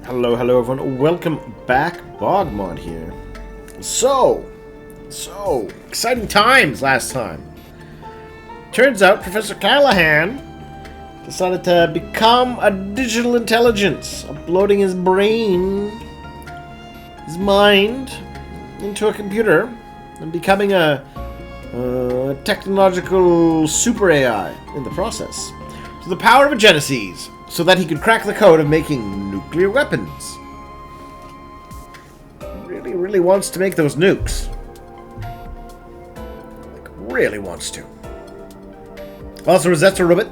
Hello, everyone. Welcome back. BogMod here. So exciting times last time. Turns out Professor Callahan decided to become a digital intelligence, uploading his brain, his mind, into a computer, and becoming a technological super AI in the process. To the power of a Genesis, so that he could crack the code of making nuclear weapons. Really wants to make those nukes. Like, really wants to. Also, Risette's a robot.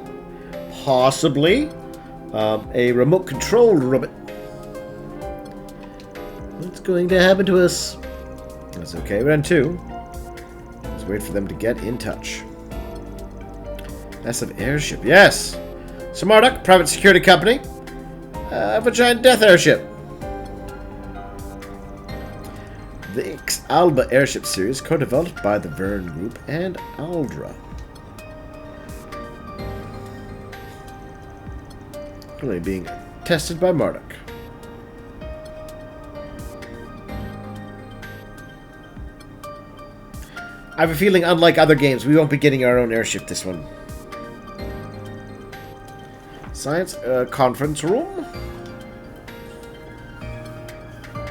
Possibly a remote-controlled robot. What's going to happen to us? That's okay, we're on 2. Let's wait for them to get in touch. Massive airship, yes! So Marduk, private security company, have a giant death airship. The X-Alba airship series, co-developed by the Verne Group and Aldra. Currently being tested by Marduk. I have a feeling, unlike other games, we won't be getting our own airship this one. Science conference room.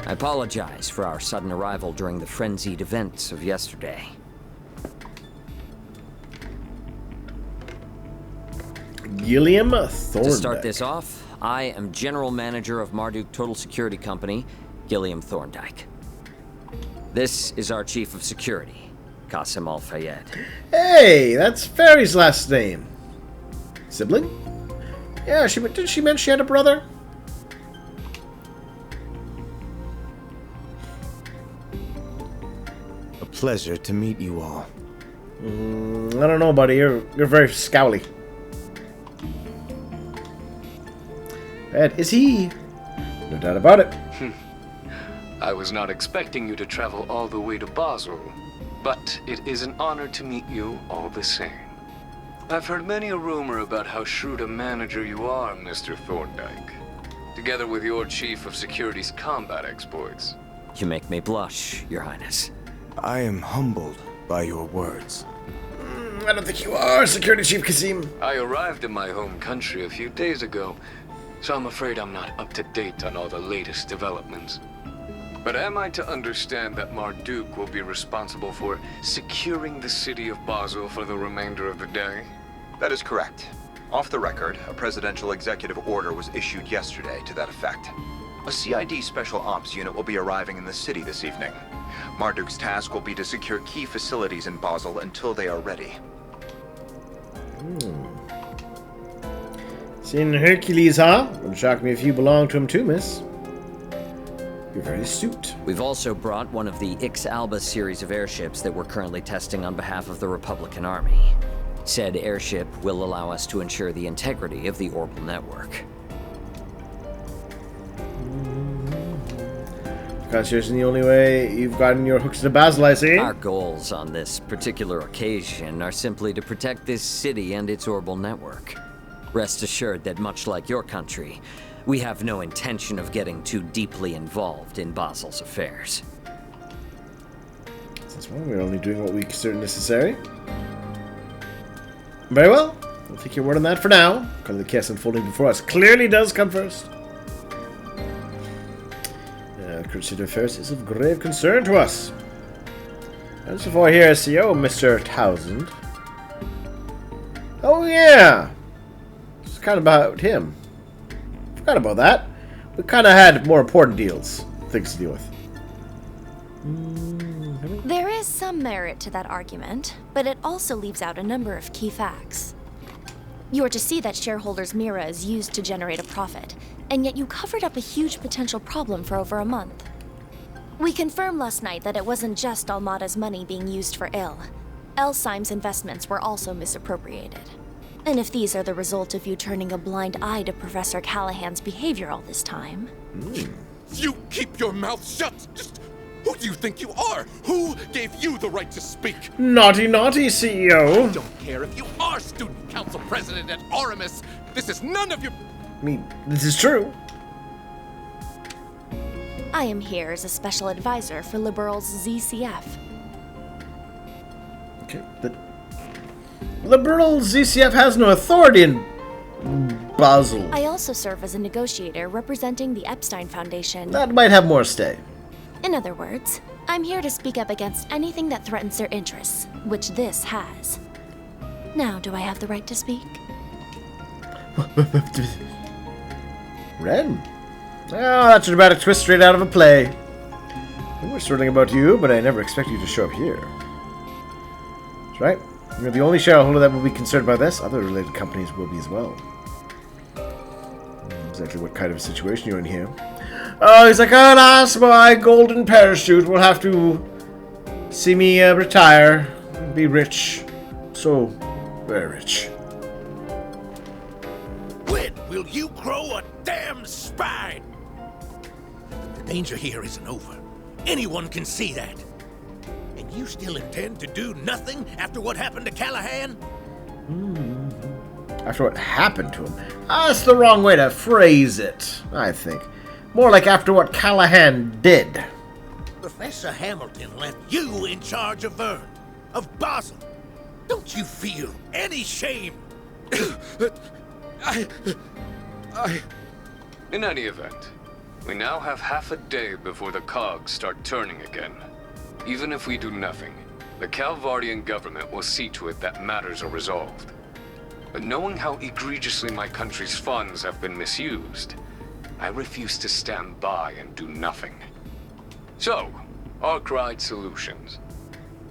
I apologize for our sudden arrival during the frenzied events of yesterday. Gilliam Thorndyke. To start this off, I am General Manager of Marduk Total Security Company, Gilliam Thorndyke. This is our Chief of Security, Qasim Al-Fayed. Hey, that's Fairy's last name. Sibling? Yeah, did she mention she had a brother? A pleasure to meet you all. I don't know, buddy. You're very scowly. Ed, is he? No doubt about it. I was not expecting you to travel all the way to Basel, but it is an honor to meet you all the same. I've heard many a rumor about how shrewd a manager you are, Mr. Thorndyke, together with your Chief of Security's combat exploits. You make me blush, Your Highness. I am humbled by your words. I don't think you are, Security Chief Qasim. I arrived in my home country a few days ago, so I'm afraid I'm not up to date on all the latest developments. But am I to understand that Marduk will be responsible for securing the city of Basel for the remainder of the day? That is correct. Off the record, a presidential executive order was issued yesterday to that effect. A CID Special Ops unit will be arriving in the city this evening. Marduk's task will be to secure key facilities in Basel until they are ready. Seen Hercules, huh? Wouldn't shock me if you belonged to him too, miss. You're very astute. We've also brought one of the X-Alba series of airships that we're currently testing on behalf of the Republican Army. Said airship will allow us to ensure the integrity of the orbital network. Because here's the only way you've gotten your hooks to Basel, I see. Our goals on this particular occasion are simply to protect this city and its orbital network. Rest assured that much like your country, we have no intention of getting too deeply involved in Basel's affairs. That's why we're only doing what we consider necessary. Very well. I'll take your word on that for now. Because the case unfolding before us clearly does come first. Current affairs is of grave concern to us. And so far here, SEO, Mr. Townsend. Oh yeah! It's kind of about him. Forgot about that. We kind of had more important things to deal with. There is some merit to that argument, but it also leaves out a number of key facts. You are to see that shareholders' Mira is used to generate a profit, and yet you covered up a huge potential problem for over a month. We confirmed last night that it wasn't just Almada's money being used for ill. Elsime's investments were also misappropriated. And if these are the result of you turning a blind eye to Professor Callahan's behavior all this time... You keep your mouth shut! Just who do you think you are? Who gave you the right to speak? Naughty, CEO! I don't care if you are student council president at Aramis. This is none of your... I mean, this is true. I am here as a special advisor for Liberal's ZCF. Okay. The Liberal ZCF has no authority in Basel. I also serve as a negotiator representing the Epstein Foundation. That might have more stay. In other words, I'm here to speak up against anything that threatens their interests, which this has. Now, do I have the right to speak? Ren? Oh, that's a dramatic twist straight out of a play. I was wondering about you, but I never expected you to show up here. That's right. You're the only shareholder that will be concerned by this. Other related companies will be as well. Exactly what kind of situation you're in here. Oh, he's like, alas, my golden parachute will have to see me retire and be rich. So very rich. When will you grow a damn spine? The danger here isn't over. Anyone can see that. And you still intend to do nothing after what happened to Callahan? After what happened to him? That's the wrong way to phrase it, I think. More like after what Callahan did. Professor Hamilton left you in charge of Vern, of Basel. Don't you feel any shame? In any event, we now have half a day before the cogs start turning again. Even if we do nothing, the Calvardian government will see to it that matters are resolved. But knowing how egregiously my country's funds have been misused, I refuse to stand by and do nothing. So, Arkwright Solutions.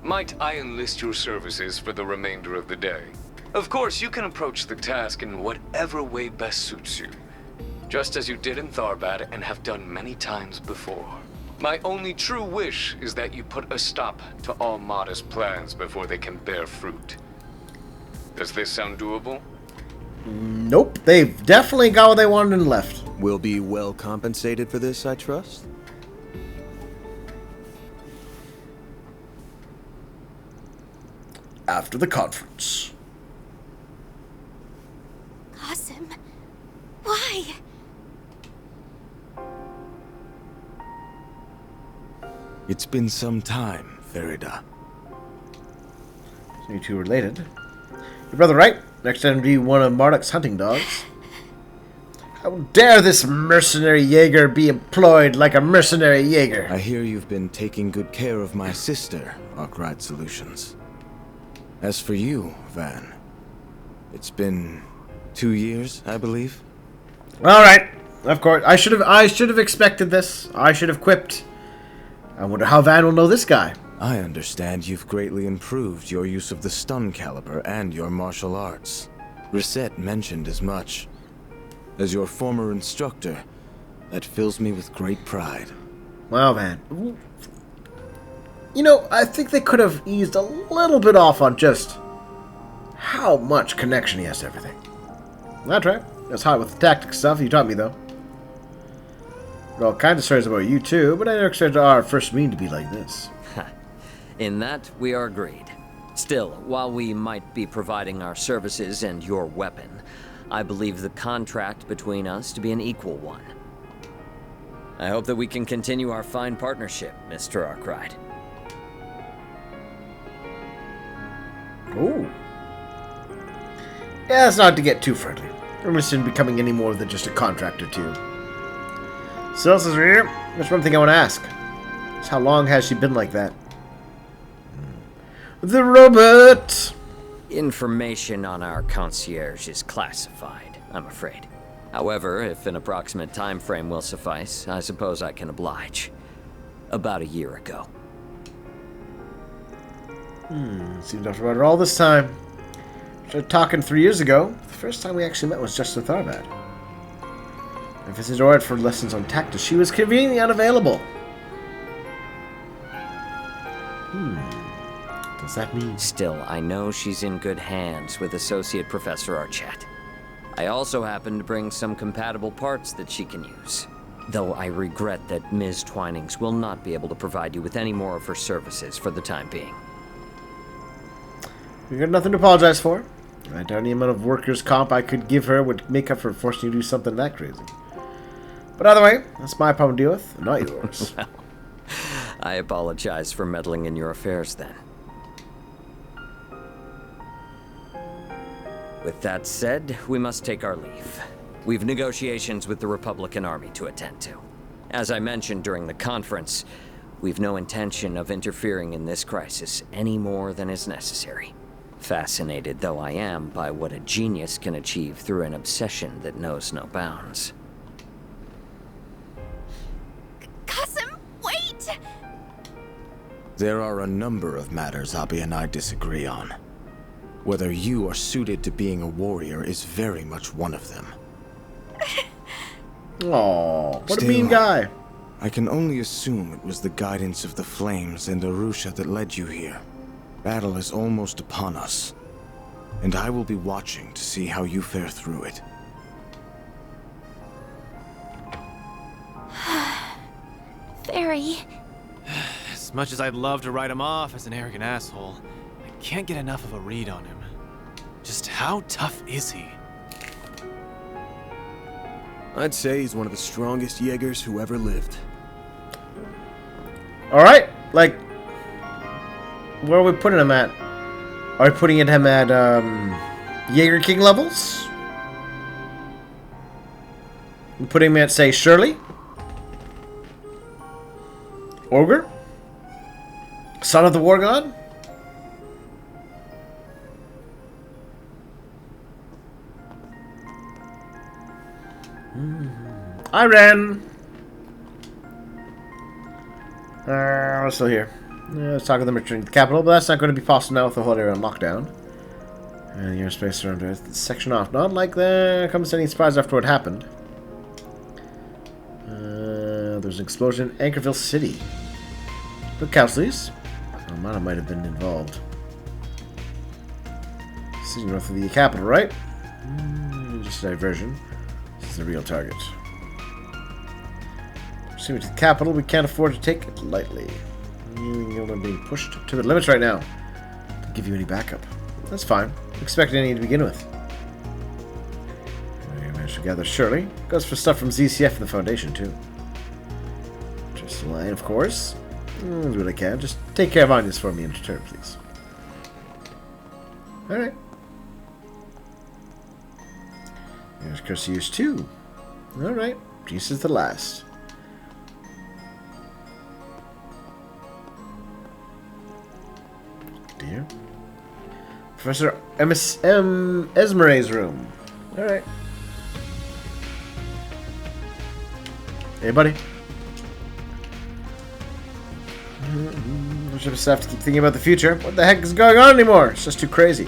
Might I enlist your services for the remainder of the day? Of course, you can approach the task in whatever way best suits you, just as you did in Tharbad and have done many times before. My only true wish is that you put a stop to all modest plans before they can bear fruit. Does this sound doable? Nope, they've definitely got what they wanted and left. Will be well compensated for this, I trust? After the conference. Qasim, why? It's been some time, Farida. So you two are related. Your brother, right? Next time to be one of Marduk's hunting dogs. How dare this mercenary Jaeger be employed like a mercenary Jaeger? I hear you've been taking good care of my sister, Arkwright Solutions. As for you, Van, it's been 2 years, I believe. All right, of course. I should have expected this. I should have quipped. I wonder how Van will know this guy. I understand you've greatly improved your use of the stun caliber and your martial arts. Risette mentioned as much. As your former instructor, that fills me with great pride. Wow, Van. You know, I think they could have eased a little bit off on just how much connection he has to everything. That's right. That's hot with the tactics stuff you taught me, though. There are all kinds of stories about you, too, but I never expected our first meeting to be like this. In that, we are agreed. Still, while we might be providing our services and your weapon, I believe the contract between us to be an equal one. I hope that we can continue our fine partnership, Mr. Arkwright. Ooh. Yeah, it's not to get too friendly. We're interested in becoming any more than just a contractor, too. So, Caesar, there's one thing I want to ask. Is how long has she been like that? The robot! Information on our concierge is classified, I'm afraid. However, if an approximate time frame will suffice, I suppose I can oblige. About a year ago. Seemed after about it all this time. Started talking 3 years ago. The first time we actually met was just with Tharbad. I visited Ord for lessons on tactics. She was conveniently unavailable. Does that mean? Still, I know she's in good hands with Associate Professor Archett. I also happen to bring some compatible parts that she can use. Though I regret that Ms. Twinings will not be able to provide you with any more of her services for the time being. You got nothing to apologize for. I doubt any amount of workers' comp I could give her would make up for forcing you to do something that crazy. But either way, that's my problem to deal with, not yours. I apologize for meddling in your affairs then. With that said, we must take our leave. We've negotiations with the Republican Army to attend to. As I mentioned during the conference, we've no intention of interfering in this crisis any more than is necessary. Fascinated though I am by what a genius can achieve through an obsession that knows no bounds. Qasim, wait! There are a number of matters Abi and I disagree on. Whether you are suited to being a warrior is very much one of them. Aww, what a Still, mean guy. I can only assume it was the guidance of the flames and Arusha that led you here. Battle is almost upon us, and I will be watching to see how you fare through it. Very. As much as I'd love to write him off as an arrogant asshole, I can't get enough of a read on him. Just how tough is he? I'd say he's one of the strongest Jaegers who ever lived. Alright, like, where are we putting him at? Are we putting him at, Jaeger King levels? We putting him at, say, Shirley? Ogre? Son of the War God? Iran! We're still here. Let's talk to them returning to the capital, but that's not going to be possible now with the whole area on lockdown. And the airspace around Earth section off. Not like there comes any surprise after what happened. There's an explosion in Anchorville City. Look, Cowsleys. Armada might have been involved. City north of the capital, right? Just a diversion. This is the real target. Pursuing to the capital, we can't afford to take it lightly. You're being pushed to the limits right now. Don't give you any backup. That's fine. Expected any to begin with. I managed to gather Shirley. Goes for stuff from ZCF and the Foundation too. Just a line, of course. Do what I can. Just take care of Anya's for me in return, please. Alright. There's Curseus too. Alright. Jesus the last. Dear. Professor Esmeray's room. Alright. Hey, buddy. I just have to keep thinking about the future. What the heck is going on anymore? It's just too crazy.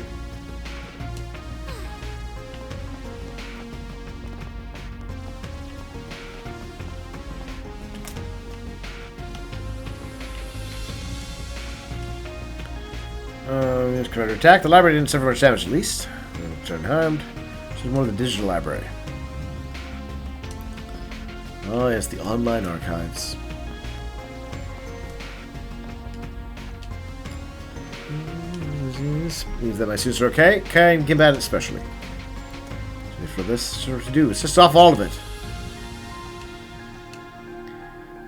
Commander attack. The library didn't suffer much damage, at least. Returned harmed. She's more than digital library. Oh, yes, the online archives. Believe that my suits are okay. Can get at it especially. For this sort of to do. It's just off all of it.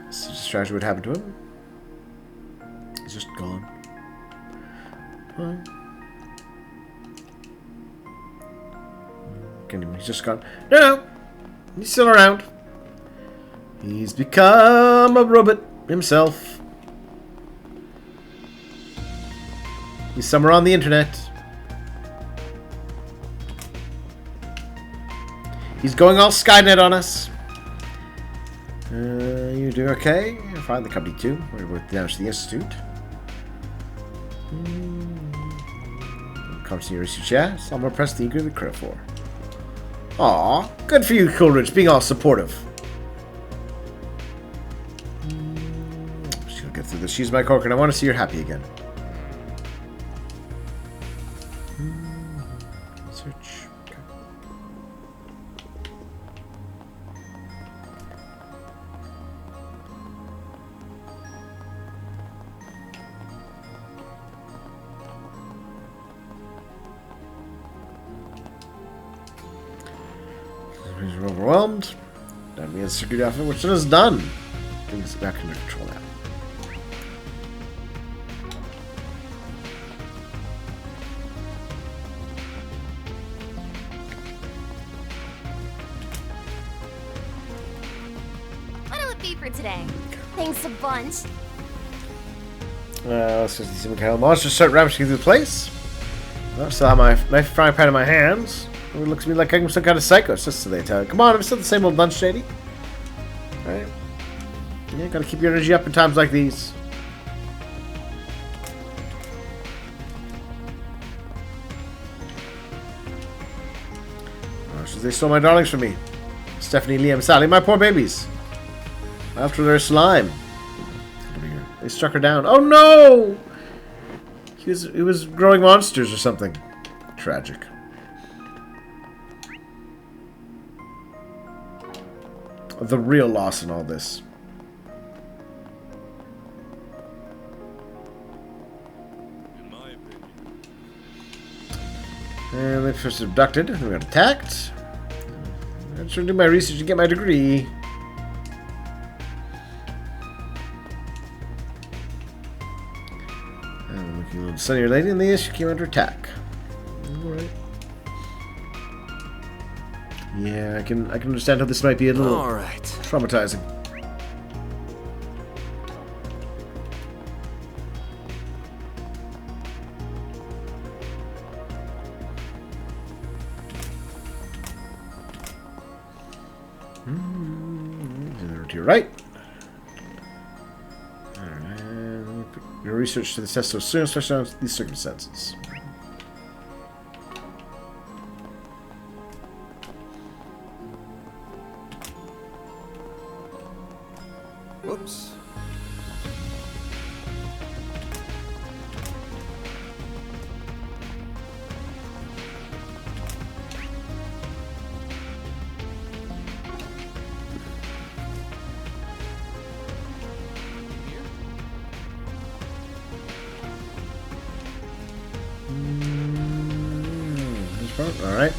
This distraction would happen to him. He's just gone. Well, he's just gone. No, he's still around. He's become a robot himself. He's somewhere on the internet. He's going all Skynet on us. You do okay? Fine, the company too. We're with damage to the Institute. Comes to your research, yeah? So I'm gonna press the eager to credit for. Aw, good for you, Coolidge, being all supportive. She'll get through this. She's my cork, and I want to see her happy again. Search. Okay. You're overwhelmed. me a security officer, which it has done. Things back under control now. What'll it be for today? Thanks a bunch. Let's just see what kind of monsters start ravaging through the place. I still have my knife frying pan in my hands. It looks to me like I'm some kind of psycho. It's just so they tell. Come on, I'm still the same old lunch shady. Alright. Yeah, gotta keep your energy up in times like these. Oh, so they stole my darlings from me. Stephanie, Liam, Sally, my poor babies. After their slime. They struck her down. Oh no! He was growing monsters or something. Tragic. The real loss in all this. And they first abducted, and we got attacked. I should do my research and get my degree. And looking a little sunnier lady, and the issue came under attack. Alright. Yeah, I can understand how this might be a little traumatizing. To your right. Alright. Your research to the test so soon, especially on these circumstances. Whoops. Alright.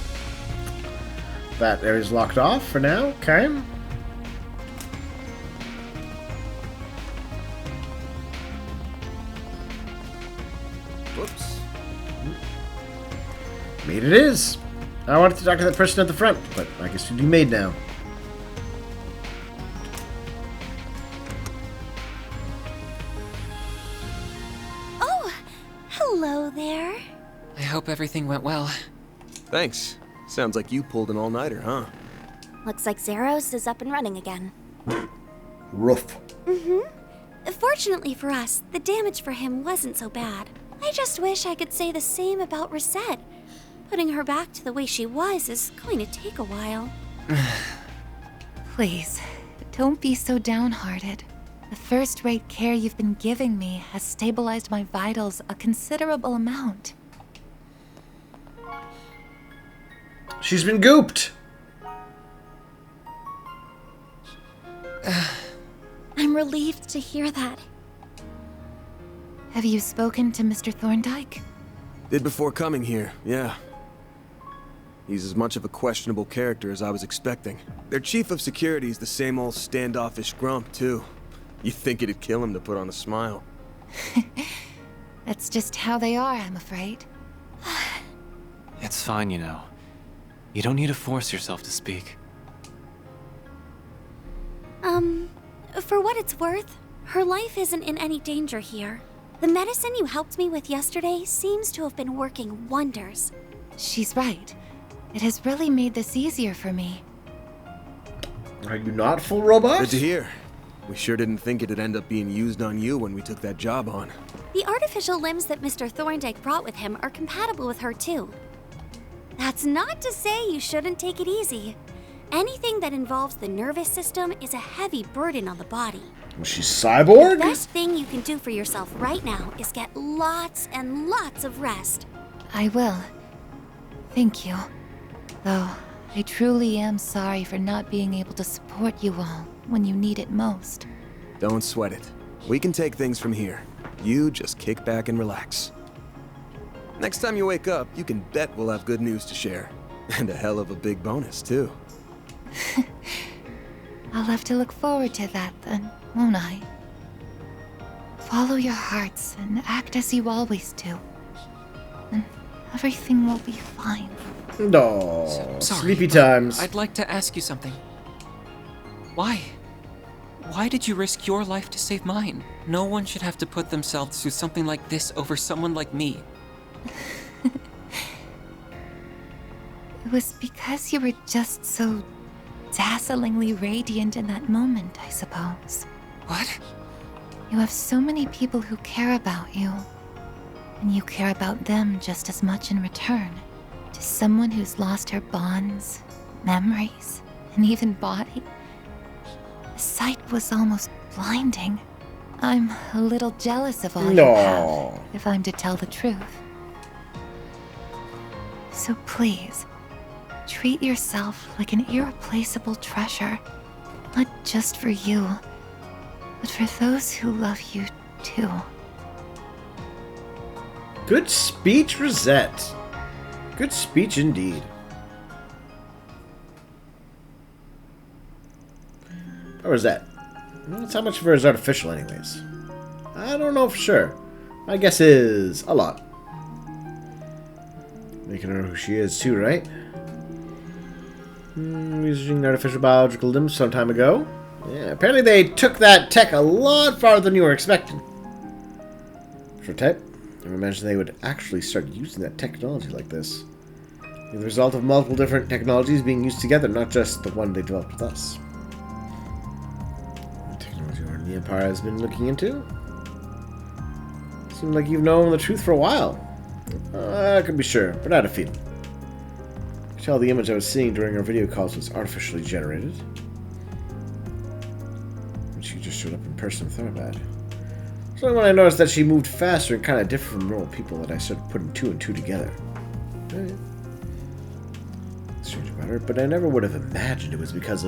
That area's locked off for now. Okay. Whoops. Made it is. I wanted to talk to that person at the front, but I guess you'd be made now. Oh, hello there. I hope everything went well. Thanks. Sounds like you pulled an all-nighter, huh? Looks like Zeros is up and running again. Roof. Fortunately for us, the damage for him wasn't so bad. I just wish I could say the same about Risette. Putting her back to the way she was is going to take a while. Please, don't be so downhearted. The first-rate care you've been giving me has stabilized my vitals a considerable amount. She's been gooped. I'm relieved to hear that. Have you spoken to Mr. Thorndyke? Did before coming here, yeah. He's as much of a questionable character as I was expecting. Their chief of security is the same old standoffish grump, too. You'd think it'd kill him to put on a smile. That's just how they are, I'm afraid. It's fine, you know. You don't need to force yourself to speak. For what it's worth, her life isn't in any danger here. The medicine you helped me with yesterday seems to have been working wonders. She's right. It has really made this easier for me. Are you not full robot? Good to hear. We sure didn't think it'd end up being used on you when we took that job on. The artificial limbs that Mr. Thorndyke brought with him are compatible with her too. That's not to say you shouldn't take it easy. Anything that involves the nervous system is a heavy burden on the body. She's cyborg? The best thing you can do for yourself right now is get lots and lots of rest. I will. Thank you. Though, I truly am sorry for not being able to support you all when you need it most. Don't sweat it. We can take things from here. You just kick back and relax. Next time you wake up, you can bet we'll have good news to share. And a hell of a big bonus, too. I'll have to look forward to that then, won't I? Follow your hearts and act as you always do. And everything will be fine. No, Sorry, sleepy but times. I'd like to ask you something. Why? Why did you risk your life to save mine? No one should have to put themselves through something like this over someone like me. It was because you were just so dazzlingly radiant in that moment, I suppose. What? You have so many people who care about you, and you care about them just as much in return. To someone who's lost her bonds, memories, and even body, the sight was almost blinding. I'm a little jealous of all you have, if I'm to tell the truth. So please, treat yourself like an irreplaceable treasure, not just for you, but for those who love you too. Good speech, Risette. Good speech indeed. Or is that? That's how much of her is artificial anyways. I don't know for sure. My guess is a lot. Making her who she is too, right? Using artificial biological limbs some time ago. Yeah, apparently they took that tech a lot farther than you were expecting. For type, I never imagined they would actually start using that technology like this. The result of multiple different technologies being used together, not just the one they developed with us. The technology the Empire has been looking into? Seems like you've known the truth for a while. I can be sure, but I had a feeling. I could tell the image I was seeing during our video calls was artificially generated. When she just showed up in person, I thought about it. So when I noticed that she moved faster and kind of different from normal people, that I started putting two and two together. Strange about her, but I never would have imagined it was because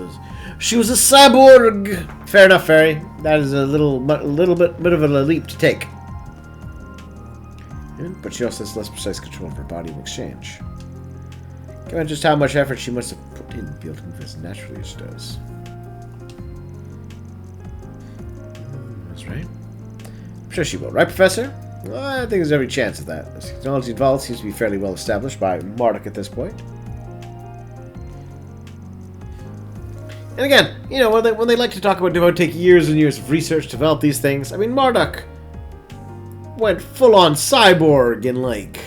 she was a cyborg. Fair enough, Fairy. That is a little bit of a leap to take. But she also has less precise control of her body in exchange. Can't imagine just how much effort she must have put in to be able to move as naturally as she does. That's right. I'm sure she will, right, Professor? Well, I think there's every chance of that. The technology involved seems to be fairly well established by Marduk at this point. And again, you know, when they like to talk about it would take years and years of research to develop these things, I mean, Marduk went full-on cyborg in, like,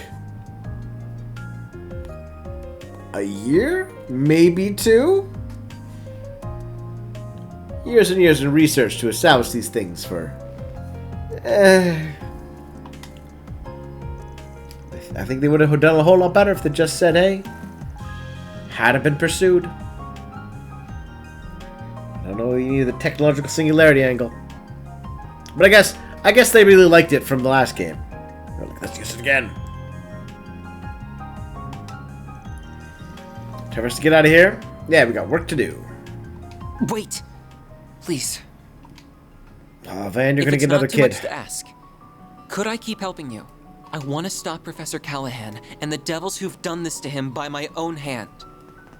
a year? Maybe 2? Years and years in research to establish these things for... I think they would have done a whole lot better if they just said, hey, had it been pursued. I don't know, you need the technological singularity angle. But I guess they really liked it from the last game. They're like, let's use it again. Time for us to get out of here? Yeah, we got work to do. Wait! Please. Oh, Van, you're gonna get another kid. If it's not too much to ask, could I keep helping you? I want to stop Professor Callahan and the devils who've done this to him by my own hand.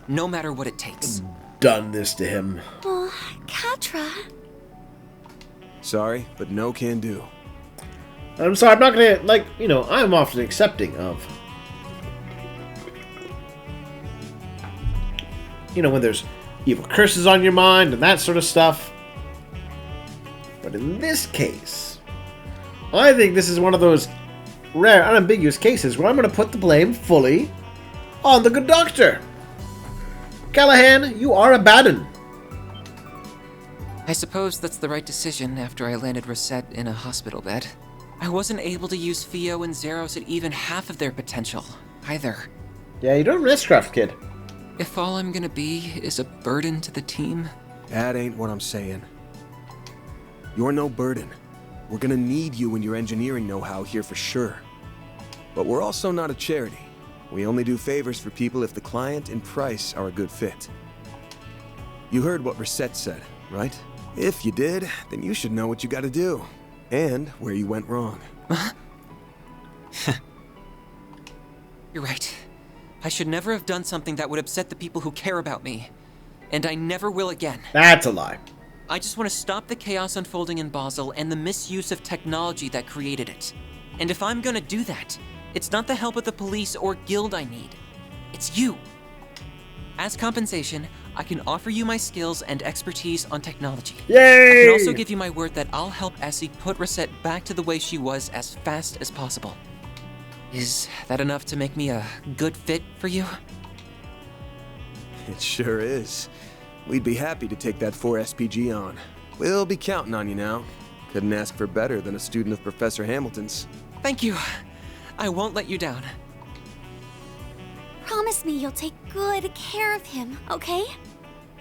No matter what it takes. Done this to him. Oh, Catra. Sorry, but no can do. I'm sorry, I'm not gonna, like, you know, I'm often accepting of, you know, when there's evil curses on your mind and that sort of stuff. But in this case, I think this is one of those rare, unambiguous cases where I'm going to put the blame fully on the good doctor. Callahan, you are a bad un. I suppose that's the right decision after I landed Risette in a hospital bed. I wasn't able to use Fio and Zeros at even half of their potential, either. Yeah, you don't restcraft, kid. If all I'm gonna be is a burden to the team... That ain't what I'm saying. You're no burden. We're gonna need you and your engineering know-how here for sure. But we're also not a charity. We only do favors for people if the client and price are a good fit. You heard what Risette said, right? If you did, then you should know what you gotta do. And where you went wrong. You're right. I should never have done something that would upset the people who care about me. and I never will again. That's a lie. I just want to stop the chaos unfolding in Basel and the misuse of technology that created it. And if I'm gonna do that, it's not the help of the police or guild I need. It's you. As compensation, I can offer you my skills and expertise on technology. Yay! I can also give you my word that I'll help Essie put Risette back to the way she was as fast as possible. Is that enough to make me a good fit for you? It sure is. We'd be happy to take that 4 SPG on. We'll be counting on you now. Couldn't ask for better than a student of Professor Hamilton's. Thank you. I won't let you down. Promise me you'll take good care of him, okay?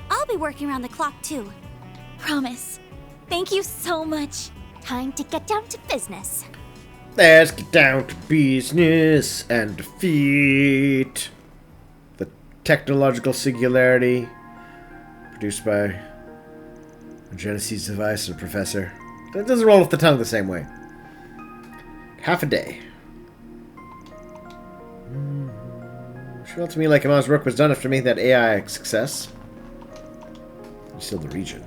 I'll be working around the clock too. Promise. Thank you so much. Time to get down to business. Let's get down to business and defeat the technological singularity produced by a Genesis device or professor. That doesn't roll off the tongue the same way. Half a day. She felt to me like Ama's work was done after making that AI success. Still the region.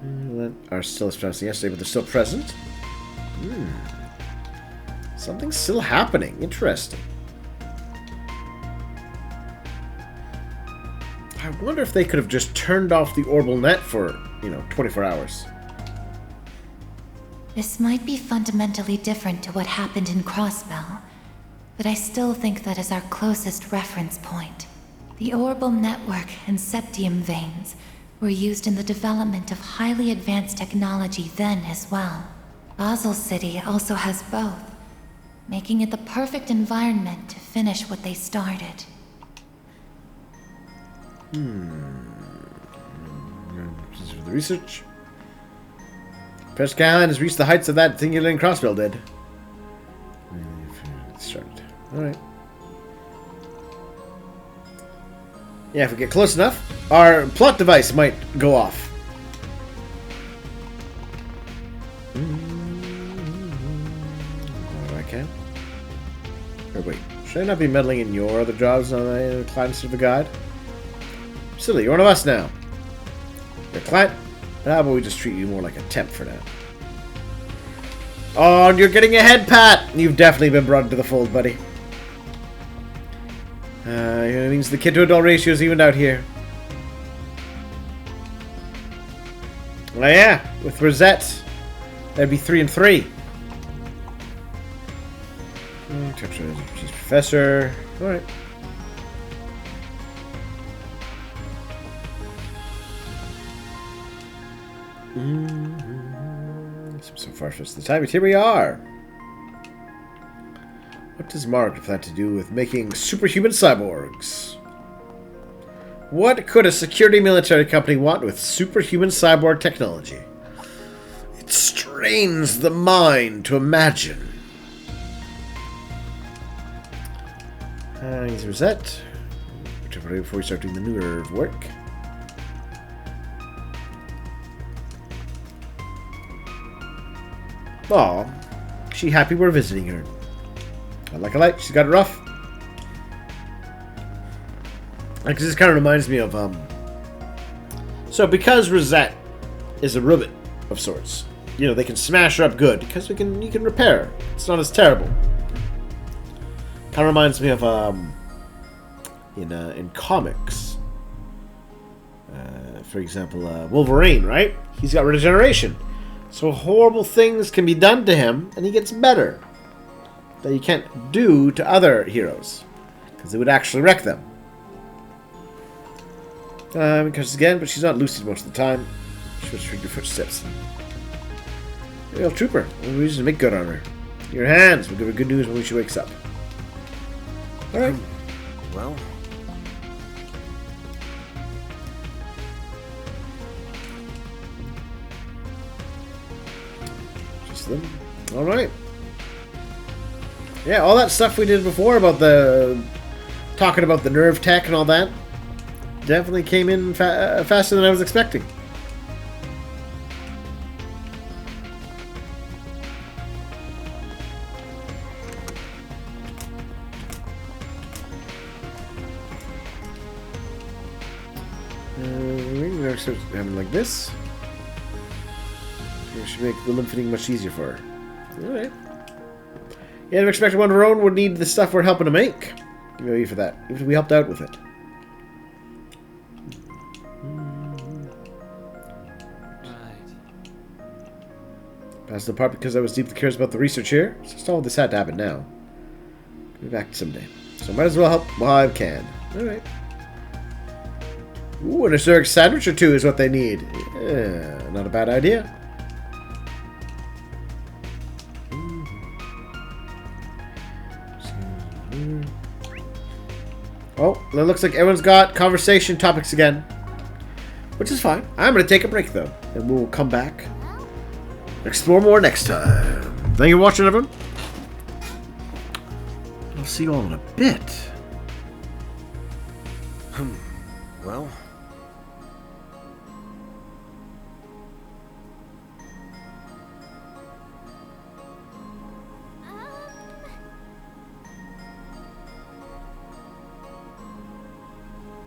That are still as pronounced yesterday, but they're still present. Something's still happening. Interesting. I wonder if they could have just turned off the orbital net for, 24 hours. This might be fundamentally different to what happened in Crossbell, but I still think that is our closest reference point. The orbital network and septium veins were used in the development of highly advanced technology then as well. Basel City also has both, making it the perfect environment to finish what they started. This is for the research. Professor Callahan has reached the heights of that singular Crossbell did. Started. Alright. Yeah, if we get close enough, our plot device might go off. I can. Or wait, should I not be meddling in your other jobs on the client instead of the guide? Silly, you're one of us now. You're a client, but how about we just treat you more like a temp for now? Oh, and you're getting a head pat! You've definitely been brought into the fold, buddy. It means the kid to adult ratio is evened out here. Oh yeah, with Risette, that'd be 3 and 3. She's professor. Alright. So far, just the time, but here we are. What does Margaret have to do with making superhuman cyborgs? What could a security military company want with superhuman cyborg technology? It strains the mind to imagine. Here's Risette. Before we start doing the nerve work. Aw, she happy we're visiting her. I like a light. She's got it rough. Because this kind of reminds me of So because Risette is a robot of sorts, they can smash her up good because you can repair her. It's not as terrible. Kind of reminds me of in comics. For example, Wolverine, right? He's got regeneration. So horrible things can be done to him, and he gets better. That you can't do to other heroes. Because it would actually wreck them. Because again, but she's not lucid most of the time. She was heard your footsteps. Real trooper. No reason to make good on her. Your hands will give her good news when she wakes up. Alright. Well... Alright. Yeah, all that stuff we did before about talking about the nerve tech and all that definitely came in faster than I was expecting. starts having like this. It should make the lymph feeding much easier for her. Alright. Yeah, I'd expected one of our own would need the stuff we're helping to make. Maybe for that. Even if we helped out with it. Passed the part because I was deeply curious about the research here. It's just all this had to happen now. I'll be back someday. So might as well help while I can. Alright. Ooh, an historic sandwich or two is what they need. Yeah, not a bad idea. Oh, it looks like everyone's got conversation topics again. Which is fine. I'm going to take a break, though. And we'll come back. Explore more next time. Thank you for watching, everyone. I'll see you all in a bit. Well...